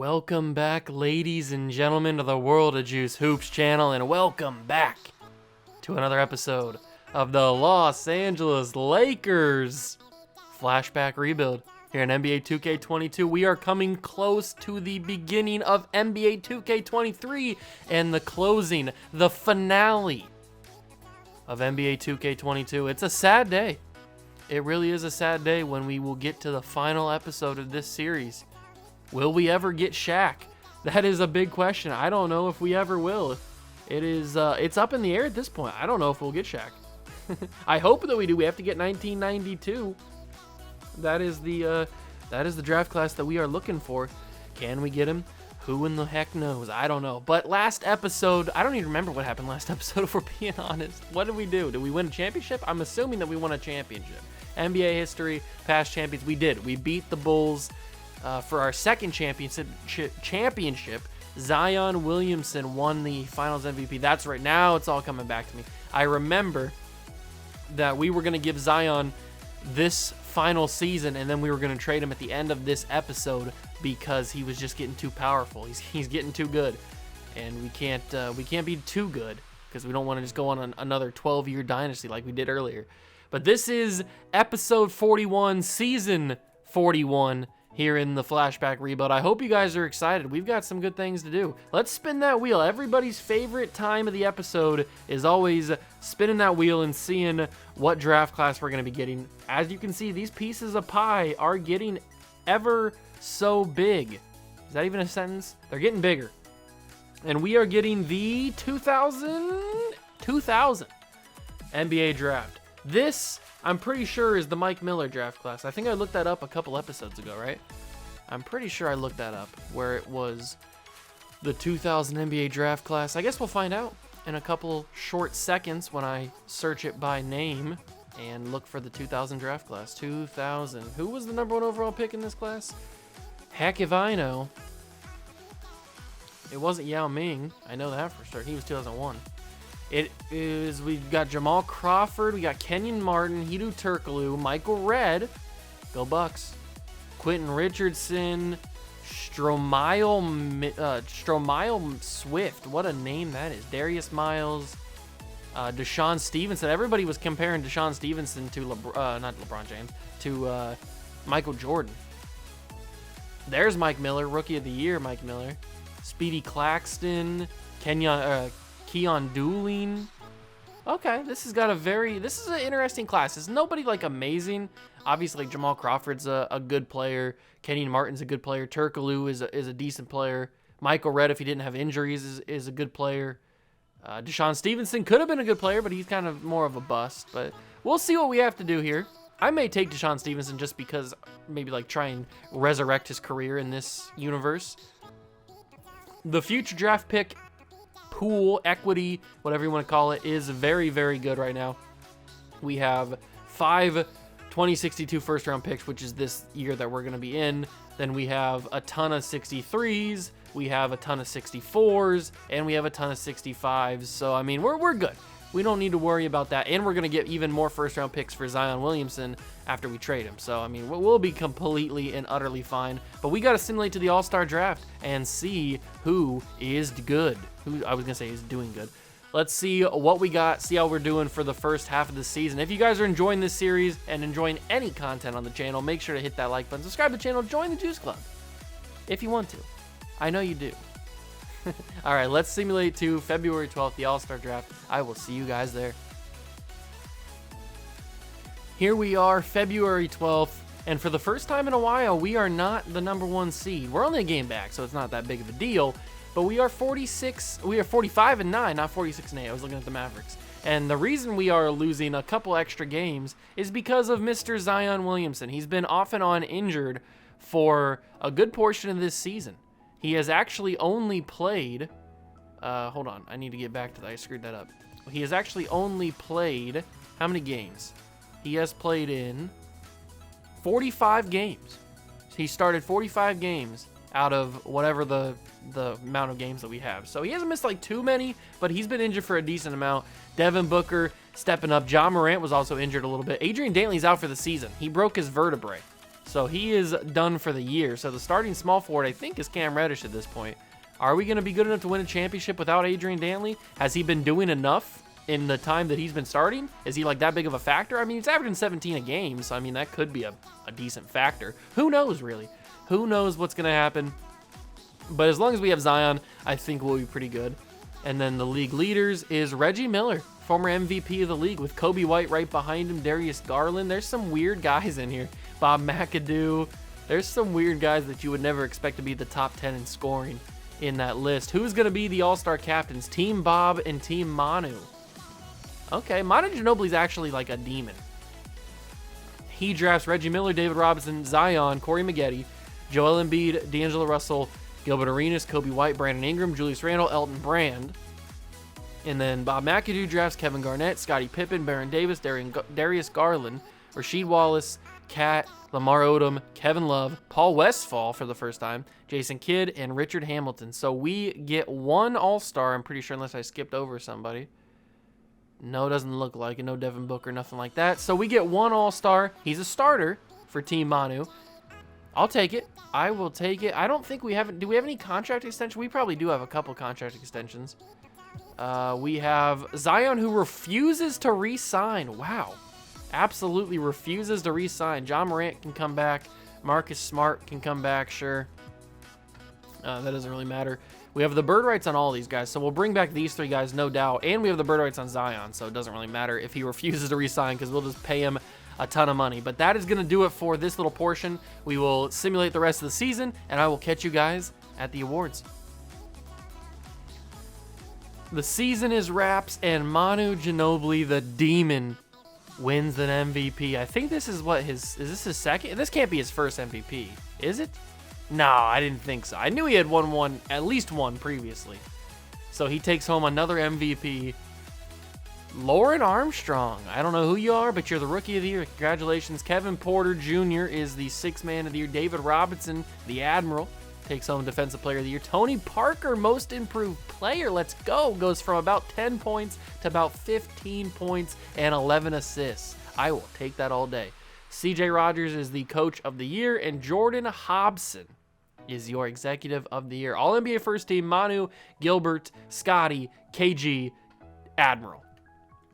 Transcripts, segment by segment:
Welcome back, ladies and gentlemen, to the World of Juice Hoops channel, and welcome back to another episode of the Los Angeles Lakers Flashback Rebuild. Here in NBA 2K22, we are coming close to the beginning of NBA 2K23 and the closing, the finale of NBA 2K22. It's a sad day. It really is a sad day when we will get to the final episode of this series. Will we ever get Shaq? That is a big question. I don't know if we ever will. It's up in the air at this point. I don't know if we'll get Shaq. I hope that we do. We have to get 1992. That is the draft class that we are looking for. Can we get him? Who in the heck knows? I don't know. But last episode, I don't even remember what happened last episode, if we're being honest. What did we do? Did we win a championship? I'm assuming that we won a championship. NBA history, past champions. We did. We beat the Bulls. For our second championship, Zion Williamson won the Finals MVP. That's right. Now it's all coming back to me. I remember that we were going to give Zion this final season, and then we were going to trade him at the end of this episode because he was just getting too powerful. He's getting too good, and we can't be too good because we don't want to just go on another 12-year dynasty like we did earlier. But this is episode 41, season 41. Here in the Flashback Rebuild. I hope you guys are excited. We've got some good things to do. Let's spin that wheel. Everybody's favorite time of the episode is always spinning that wheel and seeing what draft class we're going to be getting. As you can see, these pieces of pie are getting ever so big. Is that even a sentence? They're getting bigger. And we are getting the 2000 NBA draft. This, I'm pretty sure, is the Mike Miller draft class. I think I looked that up a couple episodes ago, right? I'm pretty sure I looked that up, where it was the 2000 NBA draft class. I guess we'll find out in a couple short seconds when I search it by name and look for the 2000 draft class. 2000. Who was the number one overall pick in this class? Heck if I know. It wasn't Yao Ming. I know that for sure. He was 2001. We've got Jamal Crawford, we got Kenyon Martin, Hedo Turkoglu, Michael Redd, go Bucks, Quentin Richardson, Stromile Swift, what a name that is, Darius Miles, Deshaun Stevenson. Everybody was comparing Deshaun Stevenson to not LeBron James, to Michael Jordan. There's Mike Miller, Rookie of the Year, Mike Miller, Speedy Claxton, Keon Dooling. Okay, this is an interesting class. It's nobody like amazing. Obviously, like Jamal Crawford's a good player. Kenyon Martin's a good player. Turkoglu is a decent player. Michael Redd, if he didn't have injuries, is a good player. Deshaun Stevenson could have been a good player, but he's kind of more of a bust. But we'll see what we have to do here. I may take Deshaun Stevenson just because maybe like try and resurrect his career in this universe. The future draft pick pool, equity, whatever you want to call it, is very, very good right now. We have 5 2062 first round picks, which is this year that we're going to be in. Then we have a ton of 63s, we have a ton of 64s, and we have a ton of 65s. So, I mean, we're good. We don't need to worry about that. And we're going to get even more first round picks for Zion Williamson after we trade him. So, I mean, we'll be completely and utterly fine. But we got to simulate to the AllStar Draft and see who is good. Who I was going to say is doing good. Let's see what we got, see how we're doing for the first half of the season. If you guys are enjoying this series and enjoying any content on the channel, make sure to hit that like button, subscribe to the channel, join the Juice Club if you want to. I know you do. All right, let's simulate to February 12th, the AllStar Draft. I will see you guys there. Here we are, February 12th, and for the first time in a while, we are not the number 1 seed. We're only a game back, so it's not that big of a deal, but we are 45-9, not 46-8. I was looking at the Mavericks. And the reason we are losing a couple extra games is because of Mr. Zion Williamson. He's been off and on injured for a good portion of this season. He has actually only played, hold on, I need to get back to that, I screwed that up. He has actually only played, how many games? He has played in 45 games. He started 45 games out of whatever the amount of games that we have. So he hasn't missed like too many, but he's been injured for a decent amount. Devin Booker stepping up. Ja Morant was also injured a little bit. Adrian Dantley's out for the season. He broke his vertebrae. So he is done for the year. So the starting small forward, I think, is Cam Reddish at this point. Are we going to be good enough to win a championship without Adrian Dantley? Has he been doing enough in the time that he's been starting? Is he like that big of a factor? I mean, he's averaging 17 a game, so I mean, that could be a decent factor. Who knows, really? Who knows what's going to happen? But as long as we have Zion, I think we'll be pretty good. And then the league leaders is Reggie Miller, former MVP of the league, with Kobe White right behind him, Darius Garland. There's some weird guys in here. Bob McAdoo. There's some weird guys that you would never expect to be the top 10 in scoring in that list. Who's going to be the All-Star captains? Team Bob and Team Manu. Okay, Manu Ginobili's actually like a demon. He drafts Reggie Miller, David Robinson, Zion, Corey Maggette, Joel Embiid, D'Angelo Russell, Gilbert Arenas, Kobe White, Brandon Ingram, Julius Randle, Elton Brand. And then Bob McAdoo drafts Kevin Garnett, Scottie Pippen, Baron Davis, Darius Garland, Rasheed Wallace, Cat, Lamar Odom, Kevin Love, Paul Westphal for the first time, Jason Kidd, and Richard Hamilton. So we get one All-Star, I'm pretty sure, unless I skipped over somebody. No, it doesn't look like it. No Devin Booker, nothing like that. So we get one All-Star. He's a starter for Team Manu. I'll take it. I will take it. I don't think we have... Do we have any contract extension? We probably do have a couple contract extensions. We have Zion, who refuses to re-sign. Wow. Absolutely refuses to re-sign. John Morant can come back. Marcus Smart can come back, sure. That doesn't really matter. We have the bird rights on all these guys, so we'll bring back these three guys, no doubt. And we have the bird rights on Zion, so it doesn't really matter if he refuses to re-sign because we'll just pay him a ton of money. But that is going to do it for this little portion. We will simulate the rest of the season, and I will catch you guys at the awards. The season is wraps, and Manu Ginobili, the demon, wins an MVP. I think this is what is this his second? This can't be his first MVP, is it? No, I didn't think so. I knew he had won at least one previously. So he takes home another MVP. Lauren Armstrong. I don't know who you are, but you're the Rookie of the Year. Congratulations. Kevin Porter Jr. is the Sixth Man of the Year. David Robinson, the Admiral, takes home Defensive Player of the Year. Tony Parker, Most Improved Player. Let's go. Goes from about 10 points to about 15 points and 11 assists. I will take that all day. CJ Rogers is the Coach of the Year, and Jordan Hobson is your Executive of the Year. All NBA First Team, Manu, Gilbert, Scotty, KG, Admiral.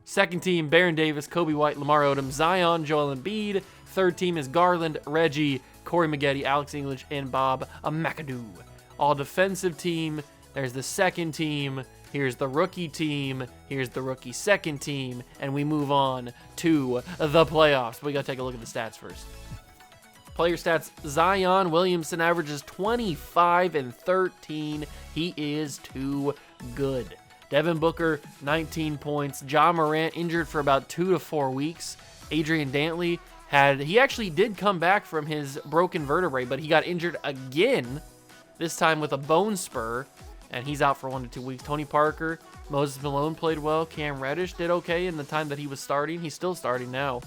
Second team, Baron Davis, Kobe White, Lamar Odom, Zion, Joel Embiid. Third team is Garland, Reggie, Corey Maggette, Alex English, and Bob McAdoo. All defensive team, there's the second team, here's the rookie team, here's the rookie second team, and we move on to the playoffs. We got to take a look at the stats first. Player stats, Zion Williamson averages 25 and 13. He is too good. Devin Booker, 19 points. Ja Morant injured for about 2 to 4 weeks. Adrian Dantley he actually did come back from his broken vertebrae, but he got injured again, this time with a bone spur, and he's out for 1 to 2 weeks. Tony Parker, Moses Malone played well. Cam Reddish did okay in the time that he was starting. He's still starting now.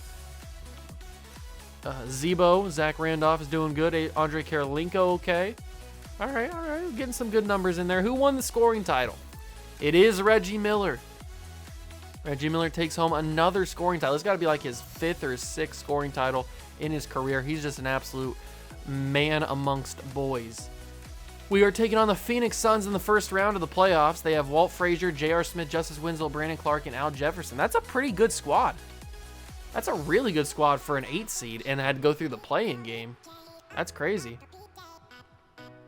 Zebo, Zach Randolph is doing good. Andre Karolinko, okay. All right. Getting some good numbers in there. Who won the scoring title? It is Reggie Miller. Reggie Miller takes home another scoring title. It's got to be like his 5th or 6th scoring title in his career. He's just an absolute man amongst boys. We are taking on the Phoenix Suns in the first round of the playoffs. They have Walt Frazier, J.R. Smith, Justice Winslow, Brandon Clark, and Al Jefferson. That's a pretty good squad. That's a really good squad for an 8 seed and had to go through the play-in game. That's crazy.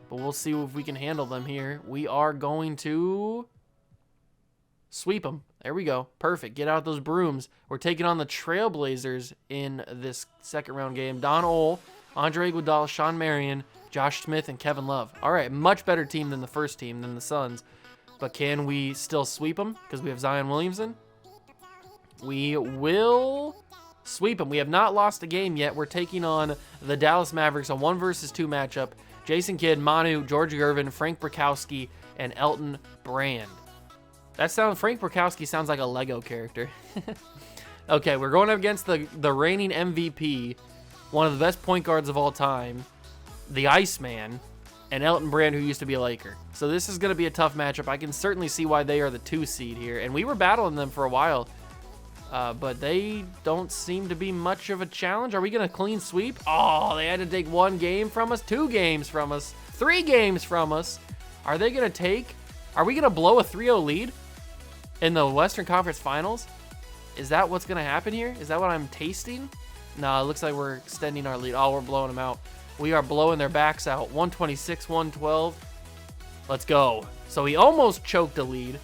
But we'll see if we can handle them here. We are going to sweep them. There we go. Perfect. Get out those brooms. We're taking on the Trailblazers in this second round game. Don Ole, Andre Iguodala, Sean Marion, Josh Smith, and Kevin Love. All right, much better team than the first team, than the Suns. But can we still sweep them because we have Zion Williamson? We will sweep them. We have not lost a game yet. We're taking on the Dallas Mavericks, a 1 versus 2 matchup. Jason Kidd, Manu, George Gervin, Frank Brakowski, and Elton Brand. Frank Brakowski sounds like a Lego character. Okay, we're going up against the reigning MVP, one of the best point guards of all time, the Iceman, and Elton Brand, who used to be a Laker. So this is going to be a tough matchup. I can certainly see why they are the 2 seed here. And we were battling them for a while. but they don't seem to be much of a challenge. Are we going to clean sweep? Oh, they had to take 1 game from us, 2 games from us, 3 games from us. Are they going to take? Are we going to blow a 3-0 lead in the Western Conference Finals? Is that what's going to happen here? Is that what I'm tasting? No, it looks like we're extending our lead. Oh, we're blowing them out. We are blowing their backs out. 126-112. Let's go. So we almost choked a lead,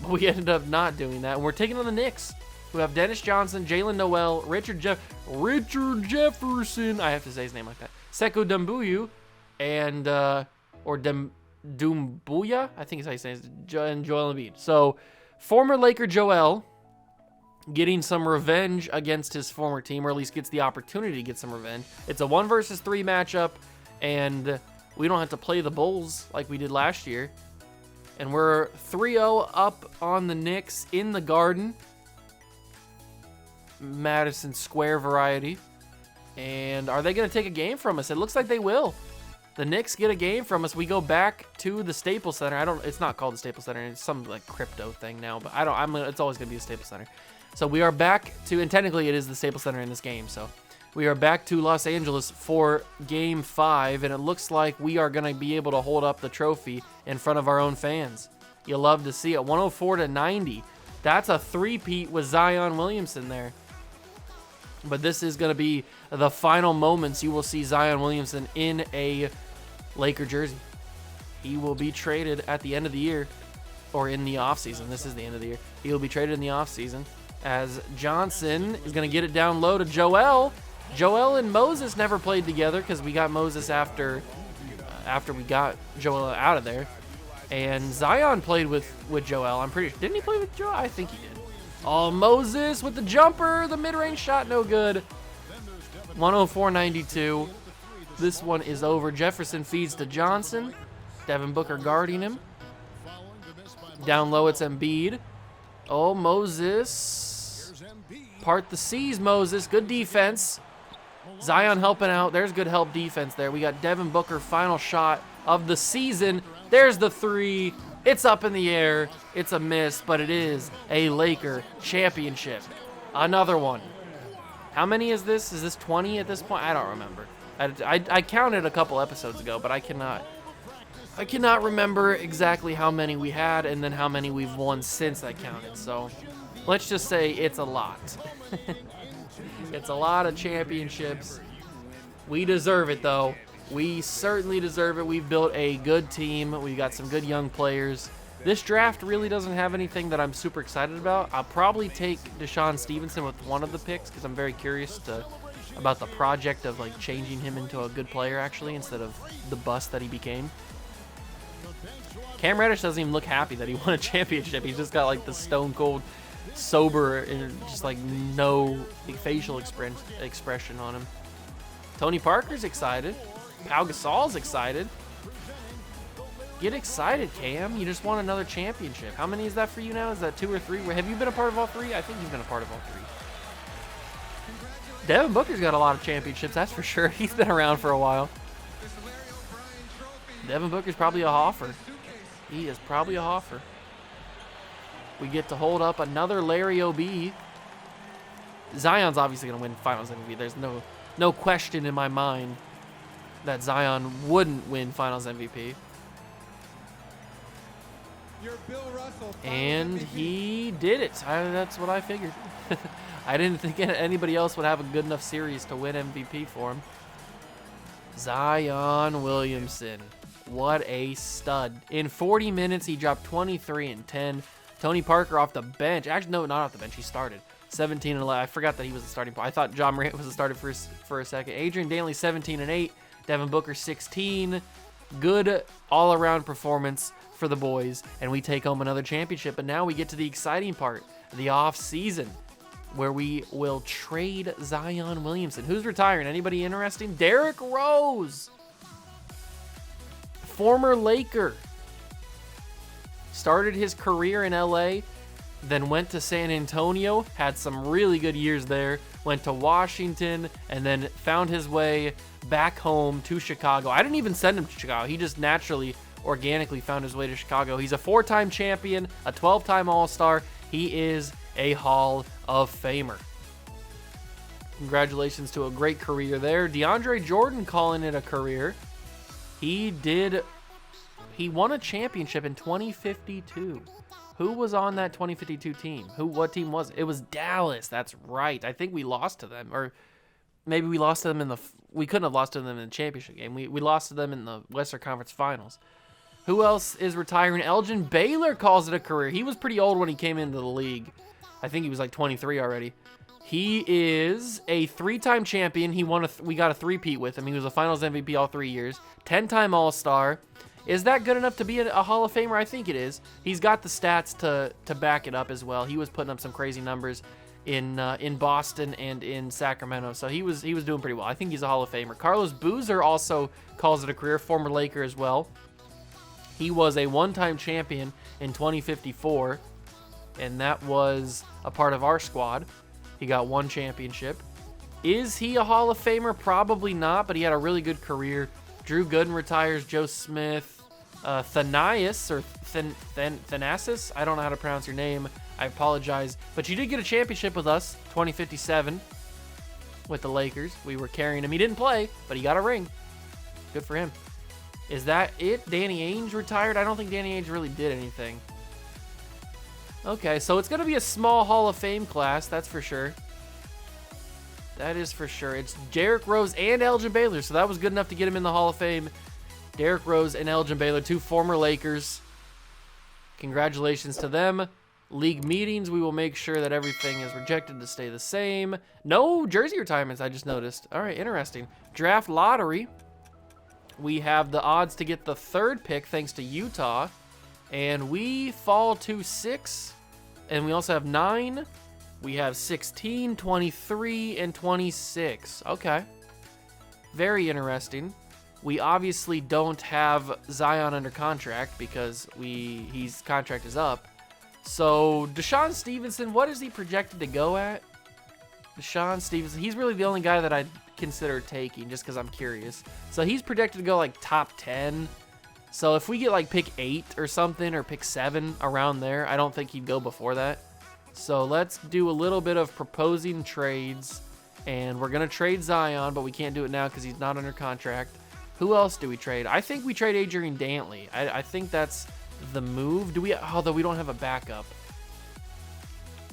but we ended up not doing that. And we're taking on the Knicks, who have Dennis Johnson, Jalen Noel, Richard Jefferson. I have to say his name like that. Sekou Doumbouya and Doumbouya, I think is how you say it, and Joel Embiid. So former Laker Joel getting some revenge against his former team, or at least gets the opportunity to get some revenge. It's a 1 versus 3 matchup, and we don't have to play the Bulls like we did last year. And we're 3-0 up on the Knicks in the Garden, Madison Square variety. And are they going to take a game from us? It looks like they will. The Knicks get a game from us. We go back to the Staples Center. It's not called the Staples Center. It's some like crypto thing now, but it's always going to be the Staples Center. So we are back to, and technically it is the Staples Center in this game. So we are back to Los Angeles for Game 5, and it looks like we are going to be able to hold up the trophy in front of our own fans. You'll love to see it. 104-90. That's a three-peat with Zion Williamson there. But this is going to be the final moments you will see Zion Williamson in a Laker jersey. He will be traded at the end of the year, or in the offseason. This is the end of the year. He will be traded in the offseason, as Johnson is going to get it down low to Joel. Joel and Moses never played together because we got Moses after we got Joel out of there. And Zion played with Joel. I'm pretty sure. Didn't he play with Joel? I think he did. Oh, Moses with the jumper. The mid-range shot, no good. 104-92. This one is over. Jefferson feeds to Johnson. Devin Booker guarding him. Down low, it's Embiid. Oh, Moses. Part the seas, Moses. Good defense. Zion helping out. There's good help defense there. We got Devin Booker, final shot of the season. There's the 3. It's up in the air. It's a miss, but it is a Laker championship. Another one. How many is this? Is this 20 at this point? I don't remember. I counted a couple episodes ago, but I cannot remember exactly how many we had and then how many we've won since I counted. So let's just say it's a lot. It's a lot of championships. We deserve it, though. We certainly deserve it. We've built a good team. We've got some good young players. This draft really doesn't have anything that I'm super excited about. I'll probably take Deshaun Stevenson with one of the picks because I'm very curious about the project of like changing him into a good player actually instead of the bust that he became. Cam Reddish doesn't even look happy that he won a championship. He's just got like the stone cold sober and just like no facial expression on him. Tony Parker's excited. Pau Gasol's excited. Get excited, Cam. You just won another championship. How many is that for you now? Is that 2 or 3? Have you been a part of all 3? I think you've been a part of all 3. Devin Booker's got a lot of championships, that's for sure. He's been around for a while. Devin Booker's probably a Hoffer. He is probably a Hoffer. We get to hold up another Larry O.B. Zion's obviously going to win Finals MVP. There's no question in my mind that Zion wouldn't win Finals MVP. And he did it. That's what I figured. I didn't think anybody else would have a good enough series to win MVP for him. Zion Williamson. What a stud. In 40 minutes, he dropped 23 and 10. Tony Parker off the bench. Actually, no, not off the bench. He started. 17 and 11. I forgot that he was the starting point. I thought John Morant was the starter for a second. Adrian Dantley, 17 and 8. Devin Booker, 16. Good all-around performance for the boys, and we take home another championship. But now we get to the exciting part, the off-season, where we will trade Zion Williamson. Who's retiring? Anybody interesting? Derrick Rose, former Laker, started his career in LA, then went to San Antonio, had some really good years there, went to Washington, and then found his way back home to Chicago. I didn't even send him to Chicago. He just organically found his way to Chicago. He's a 4-time champion, a 12-time All-Star. He is a Hall of Famer. Congratulations to a great career there. DeAndre Jordan calling it a career. He won a championship in 2052. Who was on that 2052 team? What team was it? It was Dallas. That's right. I think we lost to them, or maybe we lost to them we couldn't have lost to them in the championship game. We lost to them in the Western Conference Finals. Who else is retiring? Elgin Baylor calls it a career. He was pretty old when he came into the league. I think he was like 23 already. He is a 3-time champion. We got a 3-peat with him. He was a Finals MVP all 3 years. 10-time All-Star. Is that good enough to be a Hall of Famer? I think it is. He's got the stats to back it up as well. He was putting up some crazy numbers in Boston and in Sacramento, so he was doing pretty well. I think he's a Hall of Famer. Carlos Boozer also calls it a career, former Laker as well. He was a 1-time champion in 2054, and that was a part of our squad. He got 1 championship. Is he a Hall of Famer? Probably not, but he had a really good career. Drew Gooden retires. Joe Smith. Thanasis, or Thanasis? I don't know how to pronounce your name. I apologize. But you did get a championship with us, 2057, with the Lakers. We were carrying him. He didn't play, but he got a ring. Good for him. Is that it? Danny Ainge retired? I don't think Danny Ainge really did anything. Okay, so it's going to be a small Hall of Fame class, that's for sure. That is for sure. It's Derrick Rose and Elgin Baylor, so that was good enough to get him in the Hall of Fame. Derrick Rose and Elgin Baylor, 2 former Lakers. Congratulations to them. League meetings, we will make sure that everything is rejected to stay the same. No jersey retirements, I just noticed. All right, interesting. Draft lottery. We have the odds to get the 3rd pick thanks to Utah. And we fall to 6. And we also have 9. We have 16, 23, and 26. Okay. Very interesting. We obviously don't have Zion under contract because his contract is up. So, Deshaun Stevenson, what is he projected to go at? Deshaun Stevenson, he's really the only guy that I'd consider taking just because I'm curious. So, he's projected to go like top 10. So, if we get like pick 8 or something, or pick 7 around there, I don't think he'd go before that. So, let's do a little bit of proposing trades. And we're going to trade Zion, but we can't do it now because he's not under contract. Who else do we trade? I think we trade Adrian Dantley. I think that's the move. Although we don't have a backup.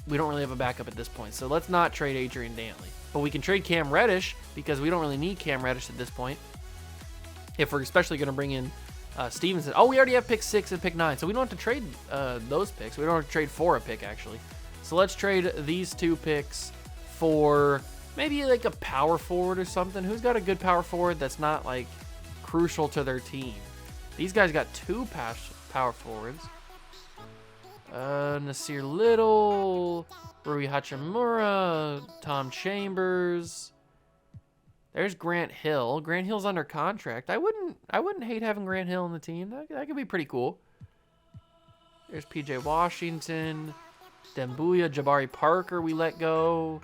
We don't really have a backup at this point. So let's not trade Adrian Dantley. But we can trade Cam Reddish because we don't really need Cam Reddish at this point. If we're especially going to bring in Stevenson. Oh, we already have pick 6 and pick 9. So we don't have to trade those picks. We don't have to trade for a pick, actually. So let's trade these 2 picks for maybe like a power forward or something. Who's got a good power forward that's not like crucial to their team? These guys got 2 power forwards. Nasir Little, Rui Hachimura, Tom Chambers. There's Grant Hill. Grant Hill's under contract. I wouldn't hate having Grant Hill on the team. That could be pretty cool. There's PJ Washington, Dembuya, Jabari Parker we let go.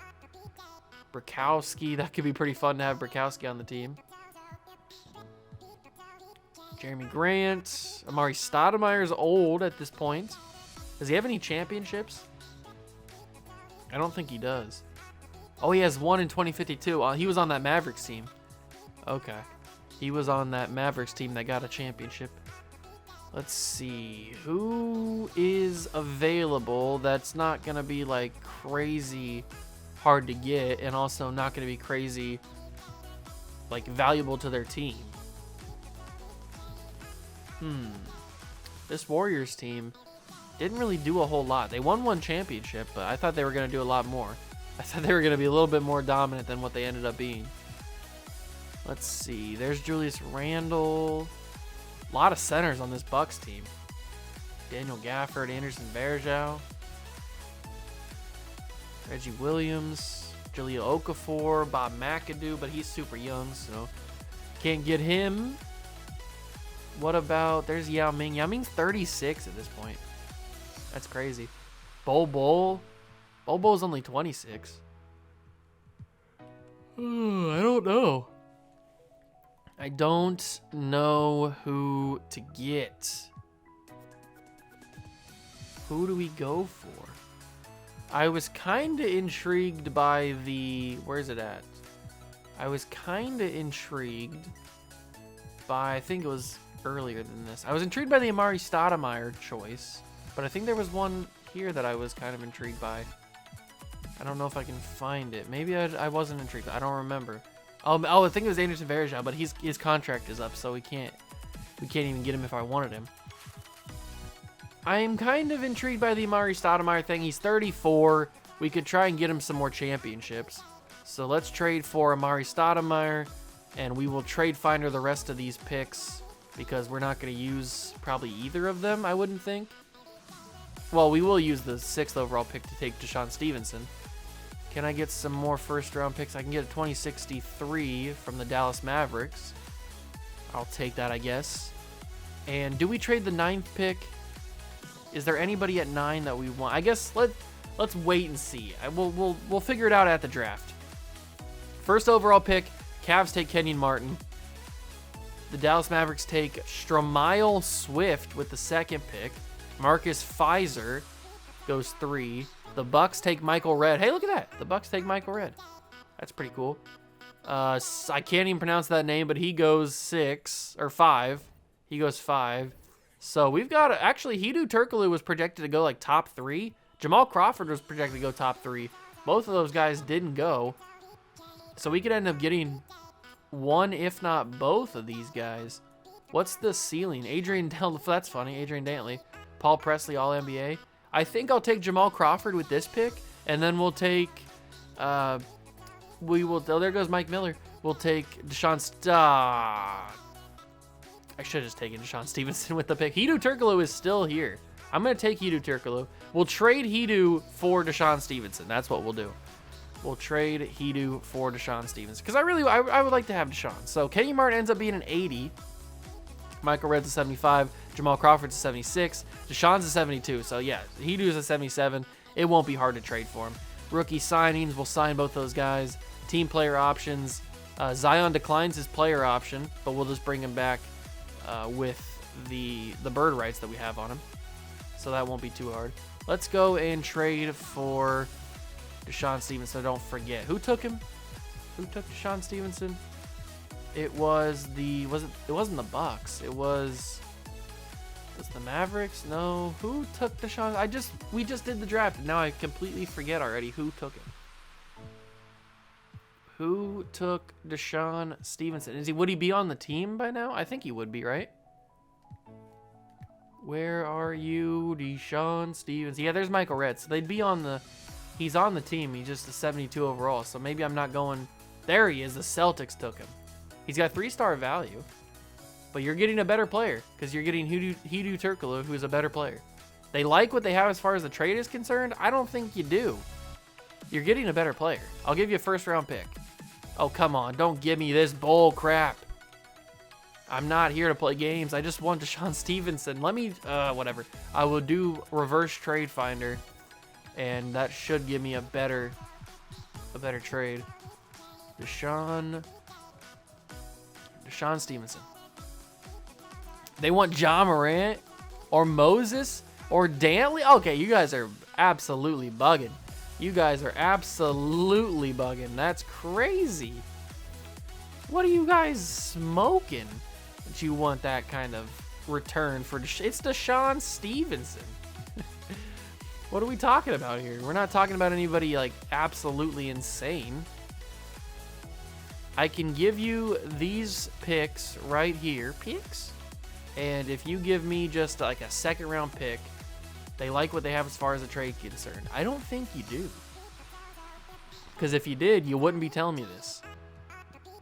Brakowski, that could be pretty fun to have Brakowski on the team. Jeremy Grant. Amari Stoudemire's old at this point. Does he have any championships? I don't think he does. Oh, he has 1 in 2052. He was on that Mavericks team. Okay. He was on that Mavericks team that got a championship. Let's see. Who is available that's not going to be like crazy hard to get and also not going to be crazy like valuable to their team? This Warriors team didn't really do a whole lot. They won 1 championship, but I thought they were going to do a lot more. I thought they were going to be a little bit more dominant than what they ended up being. Let's see. There's Julius Randle. A lot of centers on this Bucks team. Daniel Gafford, Anderson Varejao, Reggie Williams, Jaleel Okafor, Bob McAdoo, but he's super young, so can't get him. What about, there's Yao Ming. Yao Ming's 36 at this point. That's crazy. Bol Bol. Bol Bol's only 26. I don't know. I don't know who to get. Who do we go for? I was kind of intrigued by the... Where's it at? I was kind of intrigued by... I think it was earlier than this. I was intrigued by the Amari Stoudemire choice, but I think there was one here that I was kind of intrigued by. I don't know if I can find it. Maybe I wasn't intrigued. I don't remember. Oh, I think it was Anderson Varejao, but his contract is up, so we can't even get him if I wanted him. I'm kind of intrigued by the Amari Stoudemire thing. He's 34. We could try and get him some more championships. So let's trade for Amari Stoudemire, and we will trade finder the rest of these picks because we're not going to use probably either of them, I wouldn't think. Well, we will use the 6th overall pick to take Deshaun Stevenson. Can I get some more first-round picks? I can get a 2063 from the Dallas Mavericks. I'll take that, I guess. And do we trade the 9th pick? Is there anybody at 9 that we want? I guess let's wait and see. We'll figure it out at the draft. First overall pick, Cavs take Kenyon Martin. The Dallas Mavericks take Stromile Swift with the 2nd pick. Marcus Fizer goes 3. The Bucks take Michael Redd. Hey, look at that. The Bucks take Michael Redd. That's pretty cool. I can't even pronounce that name, but he goes 6 or 5. He goes 5. So we've got actually Hedo Turkoglu was projected to go like top 3. Jamal Crawford was projected to go top 3. Both of those guys didn't go. So we could end up getting one, if not both of these guys. What's the ceiling? Adrian Dantley. That's funny. Adrian Dantley. Paul Presley, All NBA. I think I'll take Jamal Crawford with this pick, and then we'll take, oh, there goes Mike Miller. We'll take I should have just taken Deshaun Stevenson with the pick. Hedo Turkoglu is still here. I'm going to take Hedo Turkoglu. We'll trade Hedo for Deshaun Stevenson. That's what we'll do. We'll trade Hedo for Deshaun Stevenson, because I would like to have Deshaun. So Kenyon Martin ends up being an 80. Michael Redd's a 75. Jamal Crawford's a 76. Deshaun's a 72. So, yeah, Hedo's a 77. It won't be hard to trade for him. Rookie signings, we'll sign both those guys. Team player options. Zion declines his player option, but we'll just bring him back with the bird rights that we have on him. So that won't be too hard. Let's go and trade for Deshaun Stevenson. Don't forget. Who took him? Who took Deshaun Stevenson? It was it wasn't the Bucks. It was the Mavericks? No. Who took Deshaun? We just did the draft, and now I completely forget already who took him. Who took Deshaun Stevenson? Would he be on the team by now? I think he would be, right? Where are you, Deshaun Stevenson? Yeah, there's Michael Redd. So they'd be he's on the team. He's just a 72 overall. So maybe I'm not going. There he is. The Celtics took him. He's got 3-star value, but you're getting a better player because you're getting Hedo Turkoglu, who's a better player. They like what they have as far as the trade is concerned. I don't think you do. You're getting a better player. I'll give you a 1st-round pick. Oh, come on. Don't give me this bull crap. I'm not here to play games. I just want Deshaun Stevenson. Let me, whatever. I will do reverse trade finder, and that should give me a better trade. Deshaun Stevenson. They want Ja Morant or Moses or Dantley. Okay, you guys are absolutely bugging. That's crazy. What are you guys smoking that you want that kind of return for? It's Deshaun Stevenson. What are we talking about here? We're not talking about anybody like absolutely insane. I can give you these picks right here. Picks? And if you give me just like a 2nd-round pick, they like what they have as far as the trade is concerned. I don't think you do. Because if you did, you wouldn't be telling me this.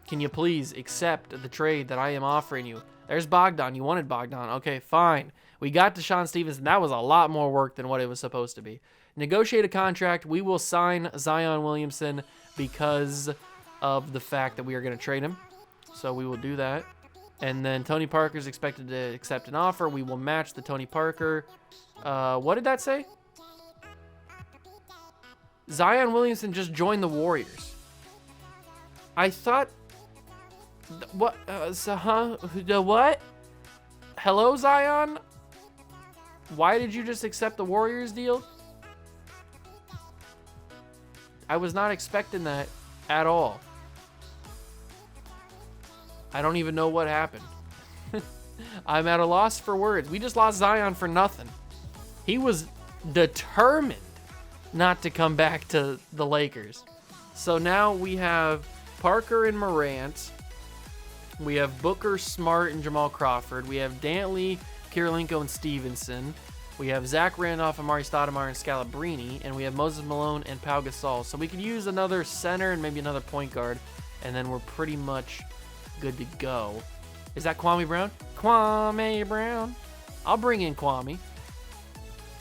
Can you please accept the trade that I am offering you? There's Bogdan. You wanted Bogdan. Okay, fine. We got Deshaun Stevenson. That was a lot more work than what it was supposed to be. Negotiate a contract. We will sign Zion Williamson because of the fact that we are going to trade him. So we will do that. And then Tony Parker is expected to accept an offer. We will match the Tony Parker. What did that say? Zion Williamson just joined the Warriors. I thought... What? The what? Hello, Zion? Why did you just accept the Warriors deal? I was not expecting that at all. I don't even know what happened. I'm at a loss for words. We just lost Zion for nothing. He was determined not to come back to the Lakers. So now we have Parker and Morant. We have Booker, Smart, and Jamal Crawford. We have Dantley, Kirilenko, and Stevenson. We have Zach Randolph, Amari Stoudemire, and Scalabrine. And we have Moses Malone and Pau Gasol. So we could use another center and maybe another point guard. And then we're pretty much good to go. Is that Kwame Brown? Kwame Brown. I'll bring in Kwame.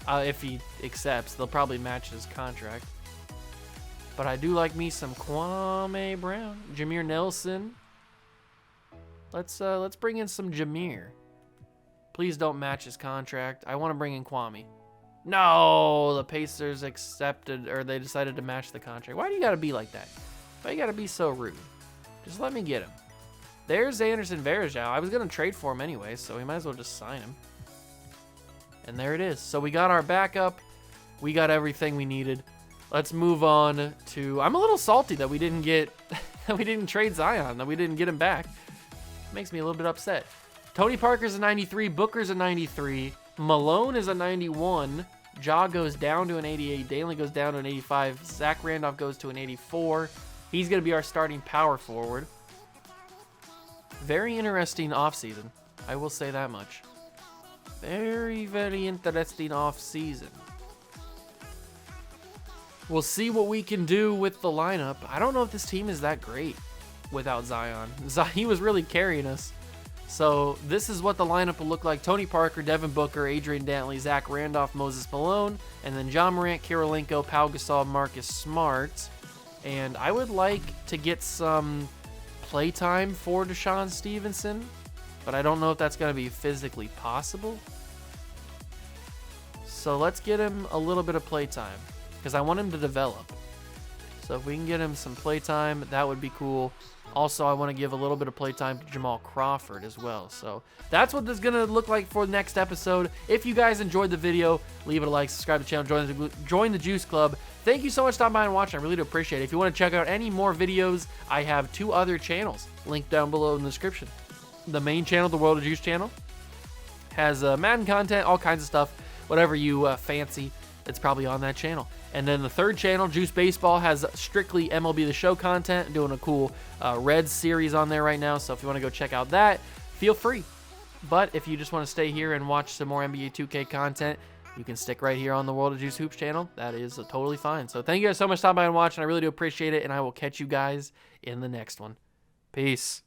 If he accepts. They'll probably match his contract. But I do like me some Kwame Brown. Jameer Nelson. Let's bring in some Jameer. Please don't match his contract. I want to bring in Kwame. No, the Pacers accepted, or they decided to match the contract. Why do you got to be like that? Why you got to be so rude? Just let me get him. There's Anderson Varejao. I was going to trade for him anyway, so we might as well just sign him. And there it is. So we got our backup. We got everything we needed. Let's move on to... I'm a little salty that we didn't get... that we didn't trade Zion, that we didn't get him back. Makes me a little bit upset. Tony Parker's a 93. Booker's a 93. Malone is a 91. Ja goes down to an 88. Dantley goes down to an 85. Zach Randolph goes to an 84. He's going to be our starting power forward. Very interesting offseason. I will say that much. Very, very interesting offseason. We'll see what we can do with the lineup. I don't know if this team is that great without Zion. He was really carrying us. So this is what the lineup will look like. Tony Parker, Devin Booker, Adrian Dantley, Zach Randolph, Moses Malone, and then John Morant, Kirilenko, Pau Gasol, Marcus Smart. And I would like to get some playtime for Deshaun Stevenson, but I don't know if that's going to be physically possible. So let's get him a little bit of playtime because I want him to develop. So if we can get him some playtime, that would be cool. Also, I want to give a little bit of playtime to Jamal Crawford as well. So that's what this is going to look like for the next episode. If you guys enjoyed the video, leave it a like, subscribe to the channel, join the Juice Club. Thank you so much for stopping by and watching. I really do appreciate it. If you want to check out any more videos, I have 2 other channels linked down below in the description. The main channel, the World of Juice channel, has Madden content, all kinds of stuff, whatever you fancy. It's probably on that channel. And then the third channel, Juice Baseball, has strictly MLB The Show content, doing a cool Reds series on there right now. So if you want to go check out that, feel free. But if you just want to stay here and watch some more NBA 2K content, you can stick right here on the World of Juice Hoops channel. That is totally fine. So thank you guys so much for stopping by and watching. I really do appreciate it, and I will catch you guys in the next one. Peace.